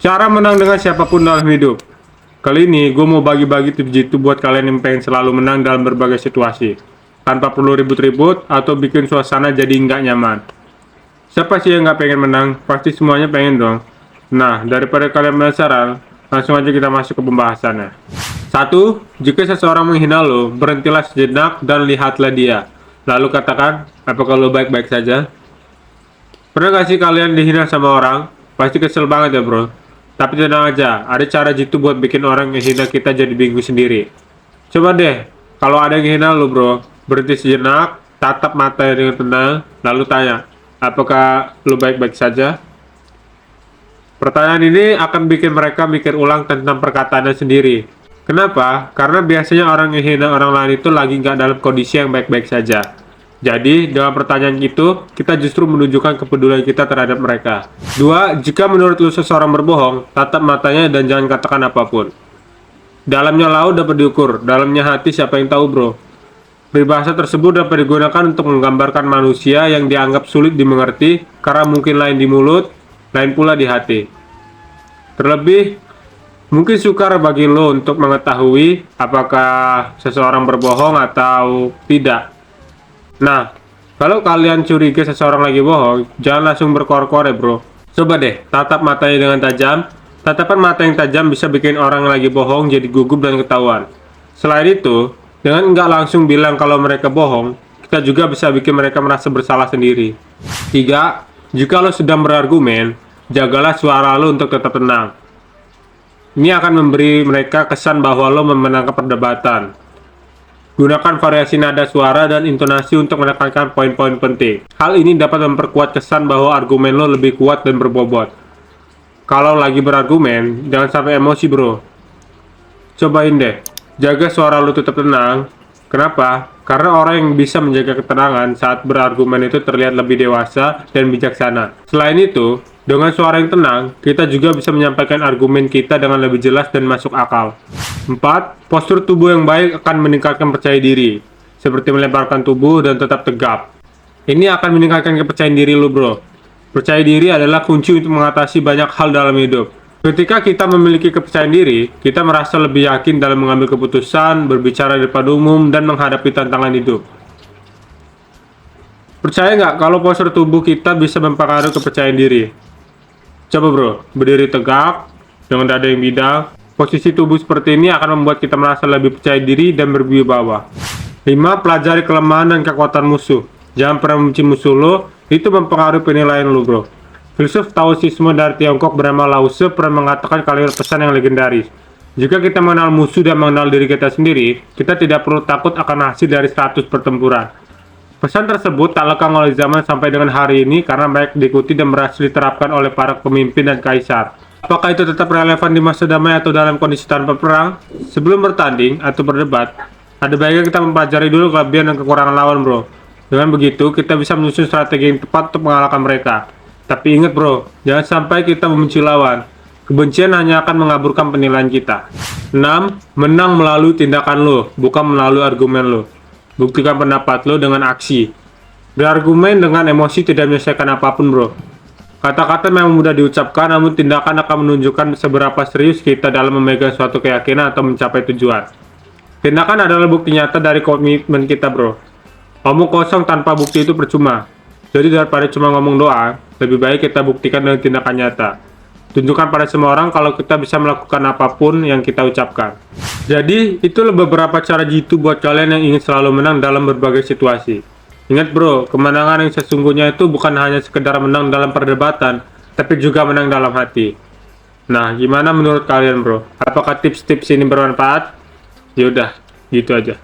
Cara menang dengan siapapun dalam hidup. Kali ini gue mau bagi-bagi tips jitu buat kalian yang pengen selalu menang dalam berbagai situasi, tanpa perlu ribut-ribut atau bikin suasana jadi nggak nyaman. Siapa sih yang nggak pengen menang? Pasti semuanya pengen dong. Nah, daripada kalian penasaran, langsung aja kita masuk ke pembahasannya. 1. Jika seseorang menghina lo, berhentilah sejenak dan lihatlah dia. Lalu katakan, apakah lo baik-baik saja? Pernah gak sih kalian dihina sama orang? Pasti kesel banget ya bro. Tapi tenang aja, ada cara jitu buat bikin orang yang hina kita jadi bingung sendiri. Coba deh, kalau ada yang hina lo bro, berhenti sejenak, tatap matanya dengan tenang, lalu tanya, apakah lo baik-baik saja? Pertanyaan ini akan bikin mereka mikir ulang tentang perkataannya sendiri. Kenapa? Karena biasanya orang yang hina orang lain itu lagi nggak dalam kondisi yang baik-baik saja. Jadi, dengan pertanyaan itu, kita justru menunjukkan kepedulian kita terhadap mereka. 2. Jika menurut lu seseorang berbohong, tatap matanya dan jangan katakan apapun. Dalamnya laut dapat diukur, dalamnya hati siapa yang tahu bro. Peribahasa tersebut dapat digunakan untuk menggambarkan manusia yang dianggap sulit dimengerti karena mungkin lain di mulut, lain pula di hati. Terlebih, mungkin sukar bagi lo untuk mengetahui apakah seseorang berbohong atau tidak. Nah, kalau kalian curiga seseorang lagi bohong, jangan langsung berkor-kor ya bro. Coba deh, tatap matanya dengan tajam. Tatapan mata yang tajam bisa bikin orang yang lagi bohong jadi gugup dan ketahuan. Selain itu, dengan nggak langsung bilang kalau mereka bohong, kita juga bisa bikin mereka merasa bersalah sendiri. 3. Jika lo sedang berargumen, jagalah suara lo untuk tetap tenang. Ini akan memberi mereka kesan bahwa lo memenangkan perdebatan. Gunakan variasi nada suara dan intonasi untuk menekankan poin-poin penting. Hal ini dapat memperkuat kesan bahwa argumen lo lebih kuat dan berbobot. Kalau lagi berargumen, jangan sampai emosi bro. Cobain deh, jaga suara lo tetap tenang. Kenapa? Karena orang yang bisa menjaga ketenangan saat berargumen itu terlihat lebih dewasa dan bijaksana. Selain itu, dengan suara yang tenang, kita juga bisa menyampaikan argumen kita dengan lebih jelas dan masuk akal. 4. Postur tubuh yang baik akan meningkatkan percaya diri, seperti melemparkan tubuh dan tetap tegap. Ini akan meningkatkan kepercayaan diri lo bro. Percaya diri adalah kunci untuk mengatasi banyak hal dalam hidup. Ketika kita memiliki kepercayaan diri, kita merasa lebih yakin dalam mengambil keputusan, berbicara di depan umum, dan menghadapi tantangan hidup. Percaya nggak kalau postur tubuh kita bisa mempengaruhi kepercayaan diri? Coba bro, berdiri tegak, dengan dada yang bidang. Posisi tubuh seperti ini akan membuat kita merasa lebih percaya diri dan berwibawa. 5. Pelajari kelemahan dan kekuatan musuh. Jangan pernah membenci musuh lo, itu mempengaruhi penilaian lo bro. Filsuf Taoisme dari Tiongkok bernama Lao Tse pernah mengatakan kalimat pesan yang legendaris. Jika kita mengenal musuh dan mengenal diri kita sendiri, kita tidak perlu takut akan hasil dari 100 pertempuran. Pesan tersebut tak lekang oleh zaman sampai dengan hari ini karena banyak diikuti dan berhasil diterapkan oleh para pemimpin dan kaisar. Apakah itu tetap relevan di masa damai atau dalam kondisi tanpa perang? Sebelum bertanding atau berdebat, ada baiknya kita mempelajari dulu kelebihan dan kekurangan lawan bro. Dengan begitu, kita bisa menyusun strategi yang tepat untuk mengalahkan mereka. Tapi ingat bro, jangan sampai kita membenci lawan. Kebencian hanya akan mengaburkan penilaian kita. 6. Menang melalui tindakan lo, bukan melalui argumen lo. Buktikan pendapat lo dengan aksi. Berargumen dengan emosi tidak menyelesaikan apapun bro. Kata-kata memang mudah diucapkan, namun tindakan akan menunjukkan seberapa serius kita dalam memegang suatu keyakinan atau mencapai tujuan. Tindakan adalah bukti nyata dari komitmen kita bro. Omong kosong tanpa bukti itu percuma. Jadi daripada cuma ngomong doang, lebih baik kita buktikan dengan tindakan nyata. Tunjukkan pada semua orang kalau kita bisa melakukan apapun yang kita ucapkan. Jadi, itulah beberapa cara jitu buat kalian yang ingin selalu menang dalam berbagai situasi. Ingat bro, kemenangan yang sesungguhnya itu bukan hanya sekedar menang dalam perdebatan, tapi juga menang dalam hati. Nah, gimana menurut kalian bro? Apakah tips-tips ini bermanfaat? Yaudah, gitu aja.